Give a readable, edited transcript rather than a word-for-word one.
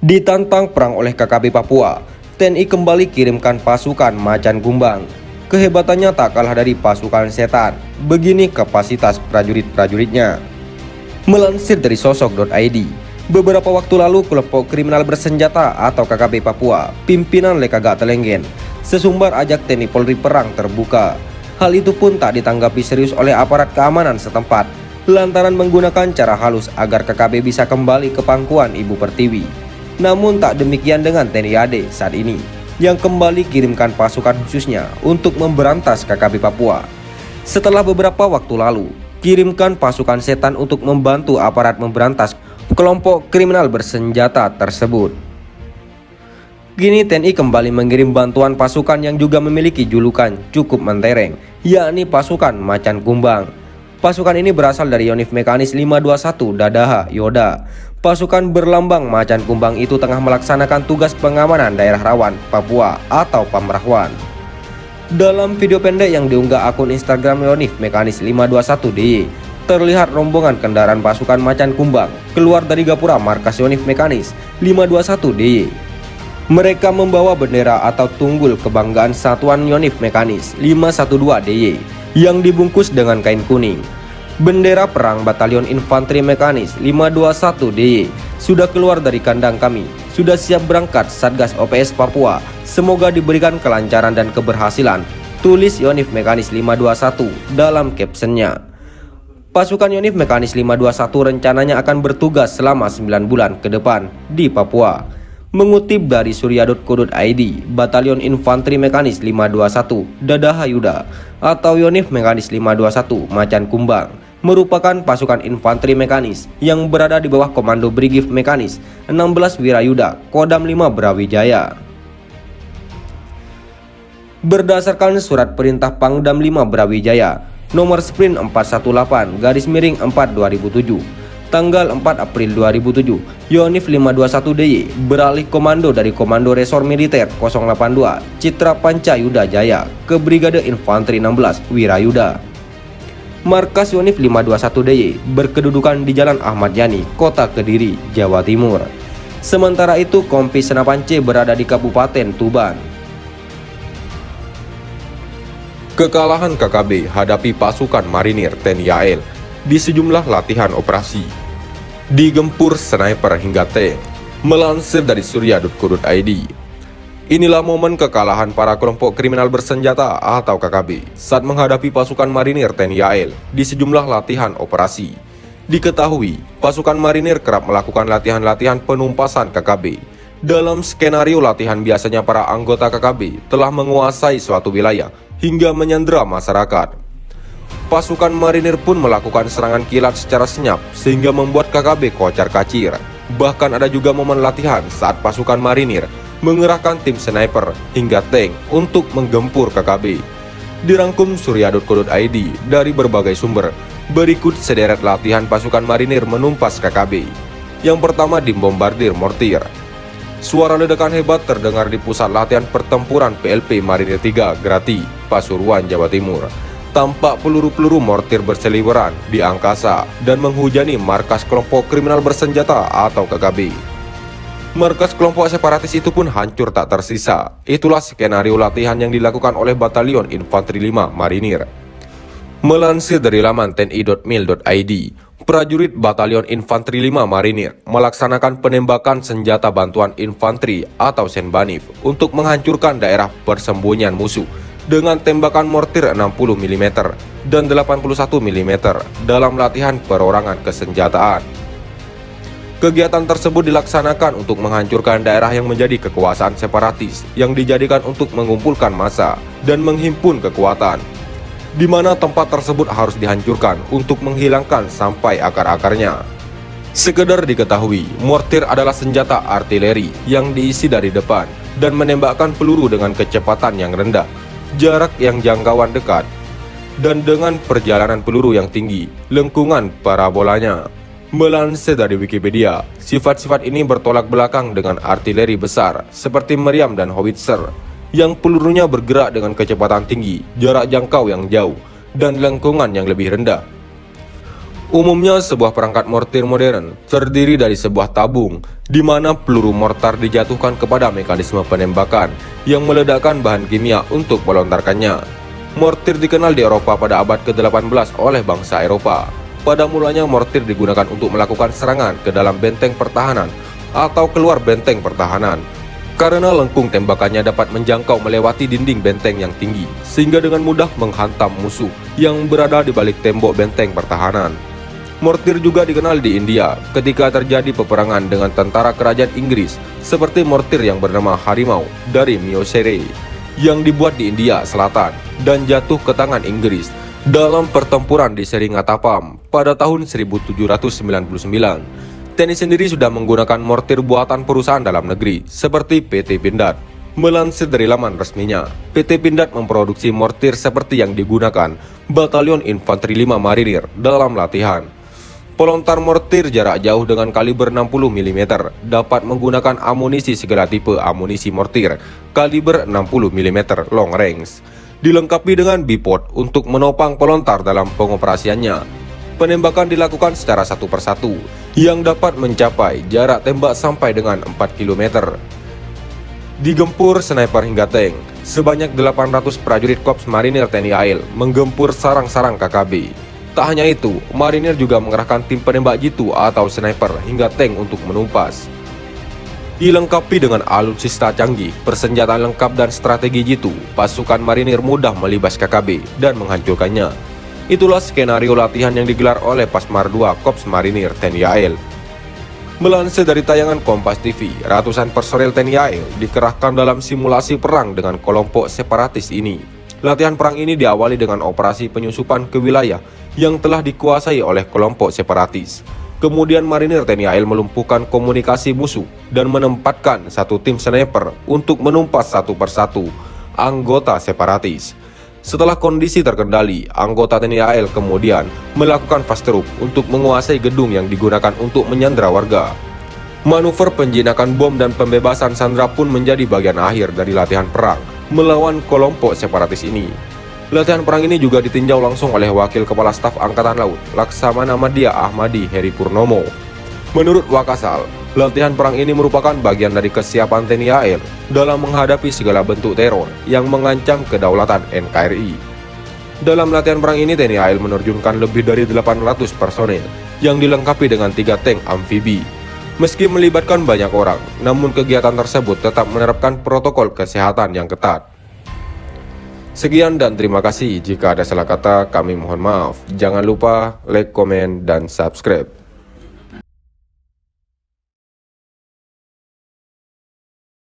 Ditantang perang oleh KKB Papua, TNI kembali kirimkan pasukan macan kumbang. Kehebatannya tak kalah dari pasukan setan. Begini kapasitas prajurit-prajuritnya. Melansir dari sosok.id, beberapa waktu lalu kelompok kriminal bersenjata atau KKB Papua, pimpinan Lekaga Telenggen, sesumbar ajak TNI Polri perang terbuka. Hal itu pun tak ditanggapi serius oleh aparat keamanan setempat, lantaran menggunakan cara halus agar KKB bisa kembali ke pangkuan Ibu Pertiwi. Namun tak demikian dengan TNI AD saat ini, yang kembali kirimkan pasukan khususnya untuk memberantas KKB Papua. Setelah beberapa waktu lalu, kirimkan pasukan setan untuk membantu aparat memberantas kelompok kriminal bersenjata tersebut. Kini TNI kembali mengirim bantuan pasukan yang juga memiliki julukan cukup mentereng, yakni pasukan macan kumbang. Pasukan ini berasal dari Yonif Mekanis 521 Dadaha Yoda. Pasukan berlambang macan kumbang itu tengah melaksanakan tugas pengamanan daerah rawan Papua atau Pamrahwan. Dalam video pendek yang diunggah akun Instagram Yonif Mekanis 521 DY, terlihat rombongan kendaraan pasukan macan kumbang keluar dari gapura markas Yonif Mekanis 521 DY. Mereka membawa bendera atau tunggul kebanggaan Satuan Yonif Mekanis 512 DY yang dibungkus dengan kain kuning. Bendera perang Batalion Infanteri Mekanis 521 DY sudah keluar dari kandang kami, sudah siap berangkat Satgas OPS Papua. Semoga diberikan kelancaran dan keberhasilan, tulis Yonif Mekanis 521 dalam captionnya. Pasukan Yonif Mekanis 521 rencananya akan bertugas selama 9 bulan ke depan di Papua. Mengutip dari surya.co.id, Batalion Infanteri Mekanis 521 Dadaha Yuda atau Yonif Mekanis 521 Macan Kumbang merupakan pasukan infanteri mekanis yang berada di bawah Komando Brigif Mekanis 16 Wirayuda Kodam 5 Brawijaya. Berdasarkan surat perintah Pangdam 5 Brawijaya nomor sprint 418/4/2007 tanggal 4 April 2007, Yonif 521 DY beralih komando dari Komando Resor Militer 082 Citra Panca Yuda Jaya ke Brigade Infanteri 16 Wirayuda. Markas Yonif 521 DY berkedudukan di Jalan Ahmad Yani, Kota Kediri, Jawa Timur. Sementara itu, Kompi Senapan C berada di Kabupaten Tuban. Kekalahan KKB hadapi pasukan marinir TNI AL di sejumlah latihan operasi. Digempur sniper hingga tank. Melansir dari surya.co.id, inilah momen kekalahan para kelompok kriminal bersenjata atau KKB saat menghadapi pasukan marinir TNI AL di sejumlah latihan operasi. Diketahui, pasukan marinir kerap melakukan latihan-latihan penumpasan KKB. Dalam skenario latihan biasanya para anggota KKB telah menguasai suatu wilayah hingga menyandera masyarakat. Pasukan marinir pun melakukan serangan kilat secara senyap sehingga membuat KKB kocar-kacir. Bahkan ada juga momen latihan saat pasukan marinir mengerahkan tim sniper hingga tank untuk menggempur KKB. Dirangkum surya.co.id dari berbagai sumber, berikut sederet latihan pasukan marinir menumpas KKB. Yang pertama, dibombardir mortir. Suara ledakan hebat terdengar di pusat latihan pertempuran PLP Marinir 3 Grati, Pasuruan, Jawa Timur. Tampak peluru-peluru mortir berseliweran di angkasa dan menghujani markas kelompok kriminal bersenjata atau KKB. Markas kelompok separatis itu pun hancur tak tersisa. Itulah skenario latihan yang dilakukan oleh Batalion Infanteri 5 Marinir. Melansir dari laman tni.mil.id, prajurit Batalion Infanteri 5 Marinir melaksanakan penembakan senjata bantuan infanteri atau Senbanif untuk menghancurkan daerah persembunyian musuh dengan tembakan mortir 60 mm dan 81 mm dalam latihan perorangan kesenjataan. Kegiatan tersebut dilaksanakan untuk menghancurkan daerah yang menjadi kekuasaan separatis yang dijadikan untuk mengumpulkan massa dan menghimpun kekuatan, di mana tempat tersebut harus dihancurkan untuk menghilangkan sampai akar-akarnya. Sekedar diketahui, mortir adalah senjata artileri yang diisi dari depan dan menembakkan peluru dengan kecepatan yang rendah, jarak yang jangkauan dekat, dan dengan perjalanan peluru yang tinggi, lengkungan parabolanya. Melansir dari Wikipedia, sifat-sifat ini bertolak belakang dengan artileri besar seperti meriam dan howitzer yang pelurunya bergerak dengan kecepatan tinggi, jarak jangkau yang jauh, dan lengkungan yang lebih rendah. Umumnya sebuah perangkat mortir modern terdiri dari sebuah tabung di mana peluru mortar dijatuhkan kepada mekanisme penembakan yang meledakkan bahan kimia untuk melontarkannya. Mortir dikenal di Eropa pada abad ke-18 oleh bangsa Eropa. Pada mulanya mortir digunakan untuk melakukan serangan ke dalam benteng pertahanan atau keluar benteng pertahanan. Karena lengkung tembakannya dapat menjangkau melewati dinding benteng yang tinggi sehingga dengan mudah menghantam musuh yang berada di balik tembok benteng pertahanan. Mortir juga dikenal di India ketika terjadi peperangan dengan tentara kerajaan Inggris seperti mortir yang bernama Harimau dari Myosere yang dibuat di India Selatan dan jatuh ke tangan Inggris dalam pertempuran di Seringatapam pada tahun 1799. TNI sendiri sudah menggunakan mortir buatan perusahaan dalam negeri seperti PT Pindad. Melansir dari laman resminya, PT Pindad memproduksi mortir seperti yang digunakan Batalion Infanteri 5 Marinir dalam latihan. Pelontar mortir jarak jauh dengan kaliber 60 mm dapat menggunakan amunisi segala tipe amunisi mortir kaliber 60 mm long range, dilengkapi dengan bipod untuk menopang pelontar dalam pengoperasiannya. Penembakan dilakukan secara satu persatu yang dapat mencapai jarak tembak sampai dengan 4 km. Digempur sniper hingga tank, sebanyak 800 prajurit Korps Marinir TNI AL menggempur sarang-sarang KKB. Tak hanya itu, marinir juga mengerahkan tim penembak jitu atau sniper hingga tank untuk menumpas. Dilengkapi dengan alutsista canggih, persenjataan lengkap dan strategi jitu, pasukan marinir mudah melibas KKB dan menghancurkannya. Itulah skenario latihan yang digelar oleh Pasmar II Korps Marinir TNI AL. Melansir dari tayangan Kompas TV, ratusan personel TNI AL dikerahkan dalam simulasi perang dengan kelompok separatis ini. Latihan perang ini diawali dengan operasi penyusupan ke wilayah yang telah dikuasai oleh kelompok separatis. Kemudian marinir TNI AL melumpuhkan komunikasi musuh dan menempatkan satu tim sniper untuk menumpas satu persatu anggota separatis. Setelah kondisi terkendali, anggota TNI AL kemudian melakukan fast troop untuk menguasai gedung yang digunakan untuk menyandra warga. Manuver penjinakan bom dan pembebasan sandera pun menjadi bagian akhir dari latihan perang melawan kelompok separatis ini. Latihan perang ini juga ditinjau langsung oleh Wakil Kepala Staf Angkatan Laut Laksamana Madya Ahmadi Heri Purnomo. Menurut Wakasal, latihan perang ini merupakan bagian dari kesiapan TNI AL dalam menghadapi segala bentuk teror yang mengancam kedaulatan NKRI. Dalam latihan perang ini TNI AL menerjunkan lebih dari 800 personel yang dilengkapi dengan 3 tank amfibi. Meski melibatkan banyak orang, namun kegiatan tersebut tetap menerapkan protokol kesehatan yang ketat. Sekian dan terima kasih. Jika ada salah kata, kami mohon maaf. Jangan lupa like, komen, dan subscribe.